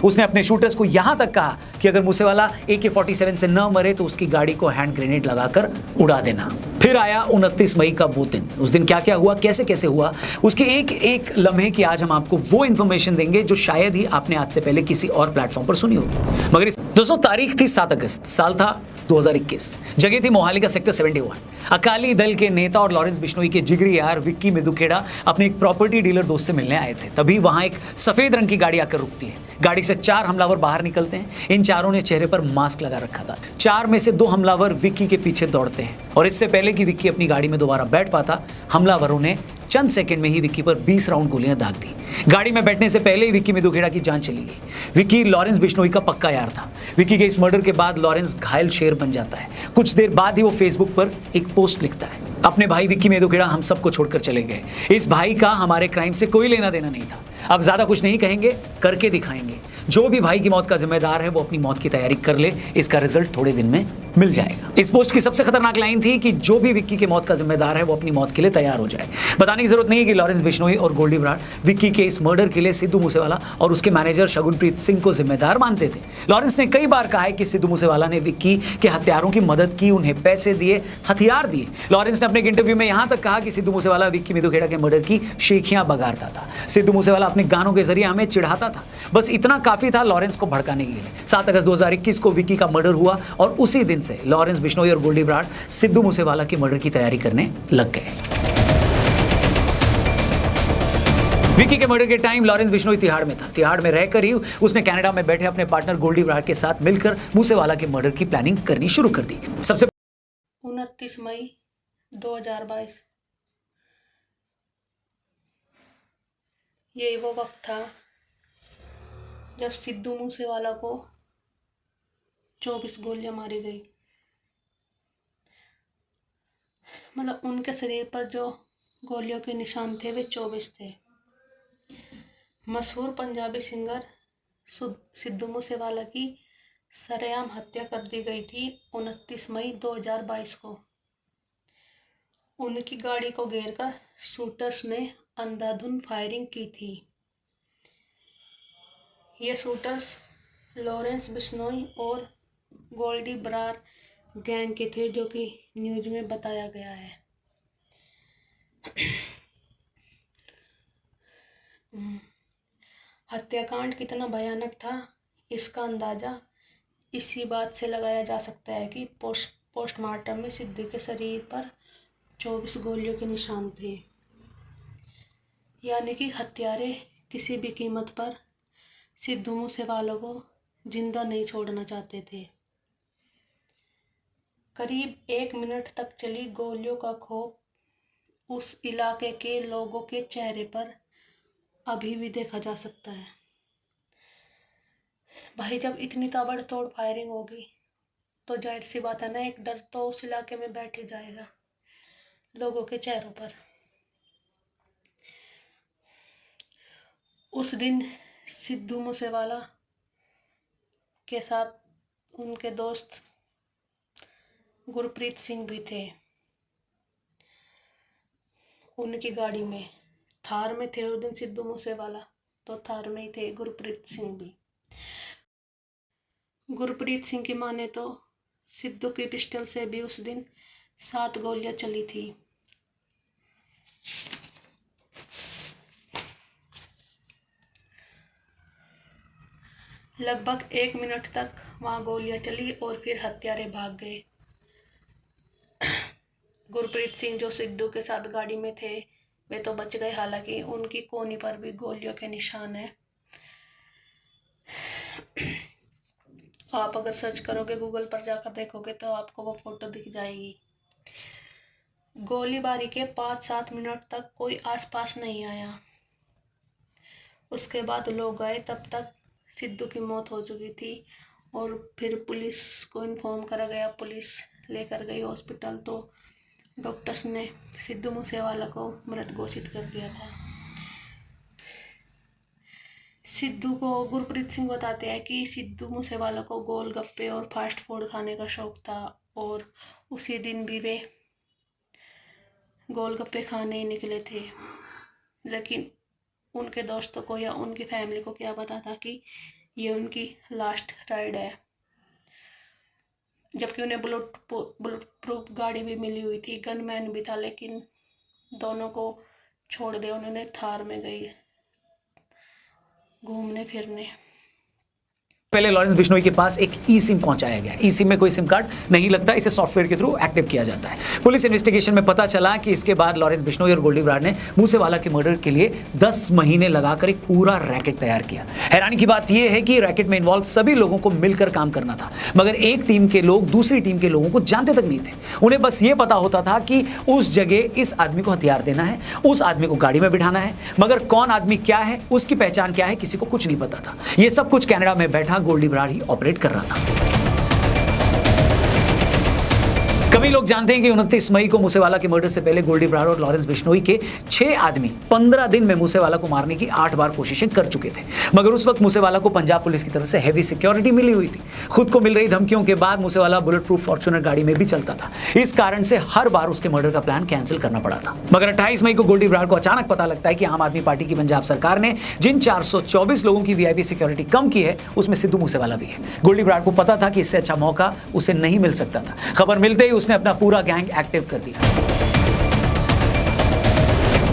उसने अपने शूटर्स को यहां तक कहा कि अगर मूसेवाला AK-47 से न मरे तो उसकी गाड़ी को हैंड ग्रेनेड लगाकर उड़ा देना। फिर आया 29 मई का वो दिन। उस दिन क्या क्या हुआ, कैसे कैसे हुआ, उसके एक एक लम्हे की आज हम आपको वो इंफॉर्मेशन देंगे जो शायद ही आपने आज से पहले किसी और प्लेटफॉर्म पर सुनी होगी। मगर दोस्तों, तारीख थी 7 अगस्त, साल था 2021, जगह थी मोहाली का सेक्टर 71। अकाली दल के नेता और लॉरेंस बिश्नोई के जिगरी यार विक्की मेदुखेड़ा अपने एक प्रॉपर्टी डीलर दोस्त से मिलने आए थे। तभी वहां एक सफेद रंग की गाड़ी आकर रुकती है। गाड़ी से 4 हमलावर बाहर निकलते हैं। इन चारों ने चेहरे पर मास्क लगा रखा था। 4 में से 2 हमलावर विक्की के पीछे दौड़ते हैं और इससे पहले कि विक्की अपनी गाड़ी में दोबारा बैठ पाता, हमलावरों ने चंद सेकंड में ही विक्की पर 20 राउंड गोलियां दाग दी। गाड़ी में बैठने से पहले ही विक्की मेदुखेड़ा की जान चली गई। विक्की लॉरेंस बिश्नोई का पक्का यार था। विक्की के इस मर्डर के बाद लॉरेंस घायल शेर बन जाता है। कुछ देर बाद ही वो फेसबुक पर एक पोस्ट लिखता है, अपने भाई विक्की मेदुखेड़ा हम सबको छोड़कर चले गए। इस भाई का हमारे क्राइम से कोई लेना देना नहीं था। अब ज्यादा कुछ नहीं कहेंगे, करके दिखाएंगे। जो भी भाई की मौत का जिम्मेदार है वो अपनी मौत की तैयारी कर ले, इसका रिजल्ट थोड़े दिन में मिल जाएगा। इस पोस्ट की सबसे खतरनाक लाइन थी कि जो भी विक्की की मौत का जिम्मेदार है वो अपनी मौत के लिए तैयार हो जाए। बताने की जरूरत नहीं कि लॉरेंस बिश्नोई और गोल्डी बराड़ विक्की के इस मर्डर के लिए सिद्धू मूसेवाला और उसके मैनेजर शगुनप्रीत सिंह को जिम्मेदार मानते थे। लॉरेंस ने कई बार कहा है कि सिद्धू मूसेवाला ने विक्की के हत्यारों की मदद की, उन्हें पैसे दिए, हथियार दिए। लॉरेंस ने अपने एक इंटरव्यू में यहां तक कहा कि सिद्धू मूसेवाला विक्की मेदुखेड़ा के मर्डर की शेखियां बगाड़ता था। सिद्धू मूसेवाला अपने गानों के जरिए हमें चिढ़ाता था। बस इतना काफी था लॉरेंस को भड़काने के लिए। 7 अगस्त 2021 को विक्की का मर्डर हुआ और उसी दिन से लॉरेंस बिश्नोई और गोल्डी बराड़ सिद्धू मूसेवाला के मर्डर की तैयारी करने लग गए। विक्की के मर्डर के टाइम लॉरेंस बिश्नोई तिहाड़ में था। तिहाड़ में रहकर ही उसने कनाडा में बैठे अपने पार्टनर गोल्डी बराड़ के साथ मिलकर मूसेवाला के मर्डर की प्लानिंग करनी शुरू कर दी। सबसे 29 मई 2022 यही वो वक्त था जब सिद्धू मूसेवाला को 24 गोलियां मारी गई। मतलब उनके शरीर पर जो गोलियों के निशान थे वे 24 थे। मशहूर पंजाबी सिंगर सिद्धू मूसेवाला की सरेआम हत्या कर दी गई थी 29 मई 2022 को। उनकी गाड़ी को घेरकर शूटर्स ने अंधाधुंध फायरिंग की थी। ये शूटर्स लॉरेंस बिश्नोई और गोल्डी बराड़ गैंग के थे, जो कि न्यूज में बताया गया है। हत्याकांड कितना भयानक था इसका अंदाजा इसी बात से लगाया जा सकता है कि पोस्टमार्टम में सिद्धू के शरीर पर 24 गोलियों के निशान थे। यानी कि हत्यारे किसी भी कीमत पर सिद्धू मूसेवाला को जिंदा नहीं छोड़ना चाहते थे। करीब 1 मिनट तक चली गोलियों का खौफ उस इलाके के लोगों के चेहरे पर अभी भी देखा जा सकता है। भाई, जब इतनी ताबड़तोड़ फायरिंग होगी तो जाहिर सी बात है ना, एक डर तो उस इलाके में बैठ ही जाएगा लोगों के चेहरों पर। उस दिन सिद्धू मूसेवाला के साथ उनके दोस्त गुरप्रीत सिंह भी थे। उनकी गाड़ी में, थार में थे उस दिन सिद्धू मूसेवाला, तो थार में ही थे गुरप्रीत सिंह भी। गुरप्रीत सिंह की माने तो सिद्धू की पिस्टल से भी उस दिन 7 गोलियां चली थी। लगभग 1 मिनट तक वहां गोलियां चली और फिर हत्यारे भाग गए। गुरप्रीत सिंह जो सिद्धू के साथ गाड़ी में थे वे तो बच गए, हालांकि उनकी कोहनी पर भी गोलियों के निशान है। आप अगर सर्च करोगे, गूगल पर जाकर देखोगे तो आपको वो फोटो दिख जाएगी। गोलीबारी के 5-7 मिनट तक कोई आसपास नहीं आया। उसके बाद लोग गए, तब तक सिद्धू की मौत हो चुकी थी और फिर पुलिस को इन्फॉर्म करा गया। पुलिस लेकर गई हॉस्पिटल, तो डॉक्टर्स ने सिद्धू मूसेवाला को मृत घोषित कर दिया था। सिद्धू को गुरप्रीत सिंह बताते हैं कि सिद्धू मूसेवाला को गोलगप्पे और फास्ट फूड खाने का शौक था और उसी दिन भी वे गोलगप्पे खाने ही निकले थे। लेकिन उनके दोस्तों को या उनकी फैमिली को क्या पता था कि ये उनकी लास्ट राइड है। जबकि उन्हें बुलेट प्रूफ गाड़ी भी मिली हुई थी, गनमैन भी था, लेकिन दोनों को छोड़ दिया। उन्होंने थार में गई घूमने फिरने। पहले लॉरेंस बिश्नोई के पास एक ई सिम पहुंचाया गया। ई सिम में कोई सिम कार्ड नहीं लगता, इसे सॉफ्टवेयर के थ्रू एक्टिव किया जाता है। पुलिस इन्वेस्टिगेशन में पता चला कि इसके बाद लॉरेंस बिश्नोई और गोल्डी बराड़ ने मूसेवाला के मर्डर के लिए 10 महीने लगाकर एक पूरा रैकेट तैयार किया। हैरानी की बात यह है कि रैकेट में इन्वॉल्व सभी लोगों को मिलकर काम करना था, मगर एक टीम के लोग दूसरी टीम के लोगों को जानते तक नहीं थे। उन्हें बस ये पता होता था कि उस जगह इस आदमी को हथियार देना है, उस आदमी को गाड़ी में बिठाना है, मगर कौन आदमी क्या है, उसकी पहचान क्या है, किसी को कुछ नहीं पता था। यह सब कुछ कनाडा में बैठा गोल्डी बराड़ ही ऑपरेट कर रहा था। कभी लोग जानते हैं कि 29 मई को मूसेवाला के मर्डर से पहले गोल्डी बराड़ और लॉरेंस बिश्नोई के 6 आदमी 15 दिन में मूसेवाला को मारने की 8 बार कोशिशें कर चुके थे, मगर उस वक्त मूसेवाला को पंजाब पुलिस की तरफ से हैवी सिक्योरिटी मिली हुई थी। खुद को मिल रही धमकियों के बाद मूसेवाला बुलेट प्रूफ फॉर्च्यूनर गाड़ी में भी चलता था। इस कारण से हर बार उसके मर्डर का प्लान कैंसिल करना पड़ा था। मगर 28 मई को गोल्डी बराड़ को अचानक पता लगता है कि आम आदमी पार्टी की पंजाब सरकार ने जिन 424 लोगों की वीआईपी सिक्योरिटी कम की है, उसमें सिद्धू मूसेवाला भी है। गोल्डी बराड़ को पता था कि इससे अच्छा मौका उसे नहीं मिल सकता था। खबर मिलते ही उसने अपना पूरा गैंग एक्टिव कर दिया।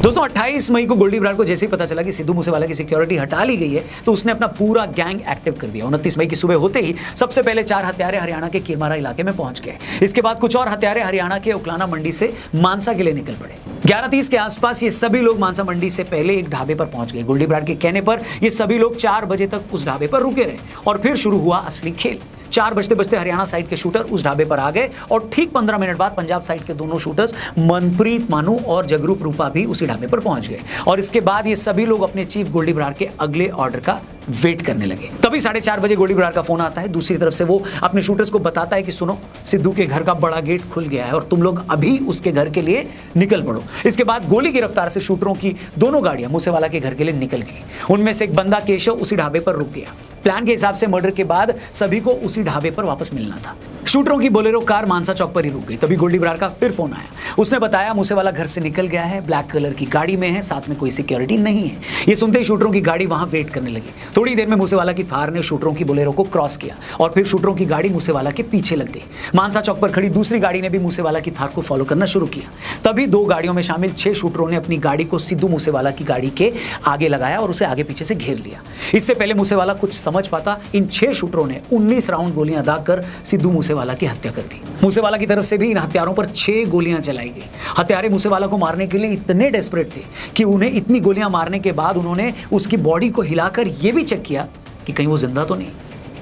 दोस्तों 28 मई को गोल्डी बराड़ को जैसे ही पता चला कि सिद्धू मूसेवाला की सिक्योरिटी हटा ली गई है, तो उसने अपना पूरा गैंग एक्टिव कर दिया। 29 मई की सुबह होते ही सबसे पहले 4 हत्यारे हरियाणा के किरमारा इलाके में पहुंच गए। इसके बाद कुछ और हत्यारे हरियाणा के उकलाना मंडी से मानसा के लिए निकल पड़े। 11:30 के आसपास ये सभी लोग मानसा मंडी से पहले एक ढाबे पर पहुंच गए। गोल्डी बराड़ के कहने पर ये सभी लोग 4 बजे तक उस ढाबे पर रुके रहे और फिर शुरू हुआ असली खेल। 4 बजते बजते हरियाणा साइड के शूटर उस ढाबे पर आ गए और ठीक 15 मिनट बाद पंजाब साइड के दोनों शूटर्स मनप्रीत मानू और जगरूप रूपा भी उसी ढाबे पर पहुंच गए और इसके बाद ये सभी लोग अपने चीफ गोल्डी बराड़ के अगले ऑर्डर का वेट करने लगे। तभी 4:30 बजे गोल्डी बराड़ का फोन आता है। दूसरी तरफ से वो अपने शूटर्स को बताता है कि सुनो, सिद्धू के घर का बड़ा गेट खुल गया है और तुम लोग अभी उसके घर के लिए निकल पड़ो। इसके बाद गोली की रफ्तार से शूटरों की दोनों गाड़ियां मूसेवाला के घर के लिए निकल गई। उनमें से एक बंदा केशव उसी ढाबे पर रुक गया। प्लान के हिसाब से मर्डर के बाद सभी को उसी ढाबे पर वापस मिलना था। शूटरों की बोलेरो कार मानसा चौक पर ही रुक गई। तभी गोल्डी बराड़ का फिर फोन आया। उसने बताया मूसेवाला घर से निकल गया है, ब्लैक कलर की गाड़ी में है, साथ में कोई सिक्योरिटी नहीं है। ये सुनते ही शूटरों की गाड़ी वहां वेट करने लगी। थोड़ी देर में मूसेवाला की थार ने शूटरों की बोलेरो को क्रॉस किया और फिर शूटरों की गाड़ी मूसेवाला के पीछे लग गई। मानसा चौक पर खड़ी दूसरी गाड़ी ने भी मूसेवाला की थार को फॉलो करना शुरू किया। तभी 2 गाड़ियों में शामिल 6 शूटरों ने अपनी गाड़ी को सिद्धू मूसेवाला की गाड़ी के आगे लगाया और उसे आगे पीछे से घेर लिया। इससे पहले मूसेवाला कुछ समझ पाता, इन 6 शूटरों ने 19 राउंड गोलियां दागकर सिद्धू मूसेवाला की हत्या कर दी। मूसेवाला की तरफ से भी इन हत्यारों पर 6 गोलियां चलाई गई। हत्यारे मूसेवाला को मारने के लिए इतने डेस्परेट थे कि उन्हें इतनी गोलियां मारने के बाद उन्होंने उसकी बॉडी को हिलाकर यह भी चेक किया कि कहीं वो जिंदा तो नहीं।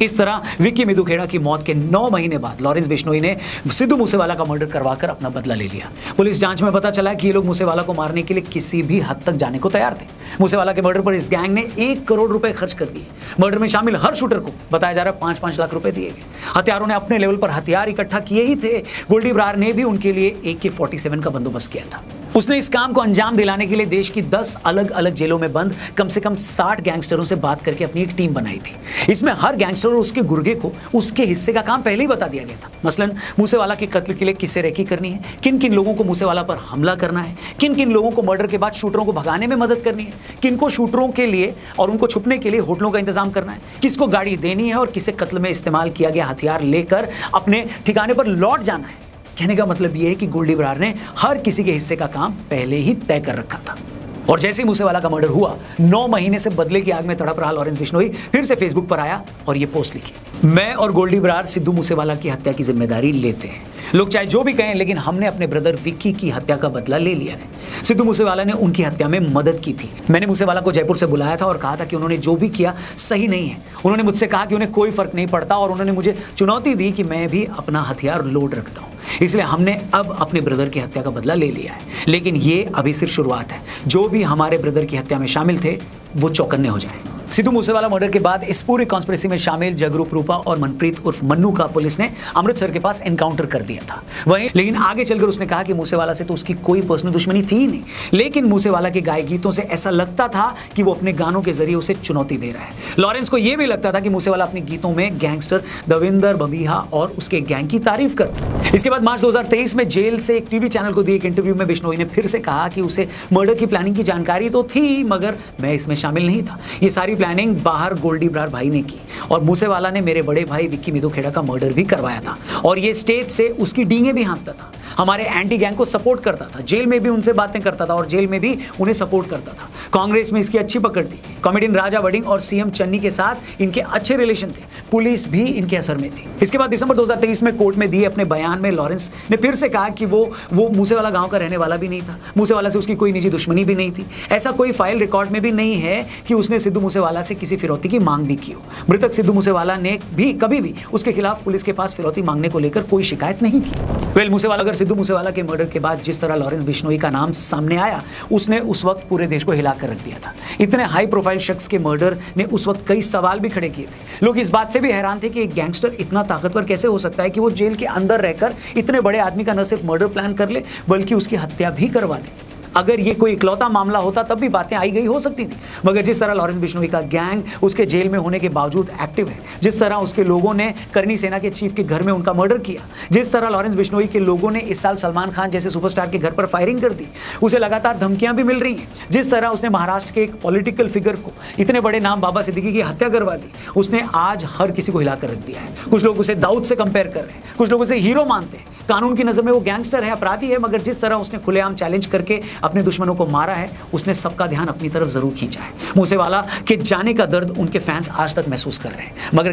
इस तरह विक्की मिदुखेड़ा की मौत के 9 महीने बाद लॉरेंस बिश्नोई ने सिद्धू मूसेवाला का मर्डर करवाकर अपना बदला ले लिया। पुलिस जांच में पता चला कि ये लोग मूसेवाला को मारने के लिए किसी भी हद तक जाने को तैयार थे। मूसेवाला के मर्डर पर इस गैंग ने 1 करोड़ रुपए खर्च कर दिए। मर्डर में शामिल हर शूटर को बताया जा रहा है 5-5 लाख रुपए दिए गए। हत्यारों ने अपने लेवल पर हथियार इकट्ठा किए ही थे। गोल्डी बराड़ ने भी उनके लिए AK-47 का बंदोबस्त किया था। उसने इस काम को अंजाम दिलाने के लिए देश की 10 अलग अलग जेलों में बंद कम से कम 60 गैंगस्टरों से बात करके अपनी एक टीम बनाई थी। इसमें हर गैंगस्टर और उसके गुर्गे को उसके हिस्से का काम पहले ही बता दिया गया था। मसलन मूसेवाला के कत्ल के लिए किसे रेकी करनी है, किन किन लोगों को मूसेवाला पर हमला करना है, किन किन लोगों को मर्डर के बाद शूटरों को भगाने में मदद करनी है, किन को शूटरों के लिए और उनको छुपने के लिए होटलों का इंतजाम करना है, किसको गाड़ी देनी है और किसे कत्ल में इस्तेमाल किया गया हथियार लेकर अपने ठिकाने पर लौट जाना है। कहने का मतलब यह है कि गोल्डी बराड़ ने हर किसी के हिस्से का काम पहले ही तय कर रखा था। और जैसे ही मूसेवाला का मर्डर हुआ, 9 महीने से बदले की आग में तड़प रहा लॉरेंस बिश्नोई फिर से फेसबुक पर आया और ये पोस्ट लिखी, मैं और गोल्डी बराड़ सिद्धू मूसेवाला की हत्या की जिम्मेदारी लेते हैं। लोग चाहे जो भी कहें, लेकिन हमने अपने ब्रदर विक्की की हत्या का बदला ले लिया है। सिद्धू मूसेवाला ने उनकी हत्या में मदद की थी। मैंने मूसेवाला को जयपुर से बुलाया था और कहा था कि उन्होंने जो भी किया सही नहीं है। उन्होंने मुझसे कहा कि उन्हें कोई फर्क नहीं पड़ता और उन्होंने मुझे चुनौती दी कि मैं भी अपना हथियार लोड रखता हूँ। इसलिए हमने अब अपने ब्रदर की हत्या का बदला ले लिया है, लेकिन ये अभी सिर्फ शुरुआत है। जो भी हमारे ब्रदर की हत्या में शामिल थे वो चौकन्ने हो जाएं। सिद्धू मूसेवाला मर्डर के बाद इस पूरी कॉन्स्पिरेसी में शामिल जगरूप रूपा और मनप्रीत उर्फ मन्नू का पुलिस ने अमृतसर के पास एनकाउंटर कर दिया था। वहीं लेकिन आगे चलकर उसने कहा कि मूसेवाला से तो उसकी कोई पर्सनल दुश्मनी थी ही नहीं, लेकिन मूसेवाला के गाए गीतों से ऐसा लगता था कि वो अपने गानों के जरिए उसे चुनौती दे रहा है। लॉरेंस को यह भी लगता था कि मूसेवाला अपने गीतों में गैंगस्टर दविंदर बबीहा और उसके गैंग की तारीफ करता। इसके बाद मार्च 2023 में जेल से एक टीवी चैनल को दिए एक इंटरव्यू में बिश्नोई ने फिर से कहा कि उसे मर्डर की प्लानिंग की जानकारी तो थी, मगर मैं इसमें शामिल नहीं था। ये सारी प्लानिंग बाहर गोल्डी ब्रार भाई ने की और मूसेवाला ने मेरे बड़े भाई विक्की मिधू खेड़ा का मर्डर भी करवाया था और ये स्टेज से उसकी डींगे भी हाँकता था, हमारे एंटी गैंग को सपोर्ट करता था, जेल में भी उनसे बातें करता था और जेल में भी उन्हें सपोर्ट करता था। कांग्रेस में इसकी अच्छी पकड़ थी, कॉमेडियन राजा वडिंग और सीएम चन्नी के साथ इनके अच्छे रिलेशन थे, पुलिस भी इनके असर में थी। इसके बाद दिसंबर 2023 में कोर्ट में दिए अपने बयान में लॉरेंस ने फिर से कहा कि वो मूसेवाला गांव का रहने वाला भी नहीं था, मूसेवाला से उसकी कोई निजी दुश्मनी भी नहीं थी, ऐसा कोई फाइल रिकॉर्ड में भी नहीं है कि उसने सिद्धू मूसेवाला से किसी फिरौती की मांग भी की हो। मृतक सिद्धू मूसेवाला ने भी कभी भी उसके खिलाफ पुलिस के पास फिरौती मांगने को लेकर कोई शिकायत नहीं की। मूसेवाला अगर सिद्धू मूसेवाला के मर्डर के बाद जिस तरह लॉरेंस बिश्नोई का नाम सामने आया, उसने उस वक्त पूरे देश को हिला कर रख दिया था। इतने हाई प्रोफाइल शख्स के मर्डर ने उस वक्त कई सवाल भी खड़े किए थे। लोग इस बात से भी हैरान थे कि एक गैंगस्टर इतना ताकतवर कैसे हो सकता है कि वो जेल के अंदर रहकर इतने बड़े आदमी का न सिर्फ मर्डर प्लान कर ले बल्कि उसकी हत्या भी करवा दे। अगर ये कोई इकलौता मामला होता तब भी बातें आई गई हो सकती थी, मगर जिस तरह लॉरेंस बिश्नोई का गैंग उसके जेल में होने के बावजूद एक्टिव है, जिस तरह उसके लोगों ने करनी सेना के चीफ के घर में उनका मर्डर किया, जिस तरह लॉरेंस बिश्नोई के लोगों ने इस साल सलमान खान जैसे सुपरस्टार के घर पर फायरिंग कर दी, उसे लगातार धमकियां भी मिल रही हैं, जिस तरह उसने महाराष्ट्र के एक पॉलिटिकल फिगर को, इतने बड़े नाम बाबा सिद्दीकी की हत्या करवा दी, उसने आज हर किसी को हिला कर रख दिया है। कुछ लोग उसे दाऊद से कंपेयर कर रहे हैं, कुछ लोग उसे हीरो मानते हैं, कानून की नजर में वो गैंगस्टर है, अपराधी है, मगर जिस तरह उसने खुलेआम चैलेंज करके अपने दुश्मनों को मारा है, उसने सबका ध्यान अपनी तरफ जरूर खींचा है। मूसेवाला के जाने का दर्द उनके फैंस आज तक महसूस कर रहे हैं, मगर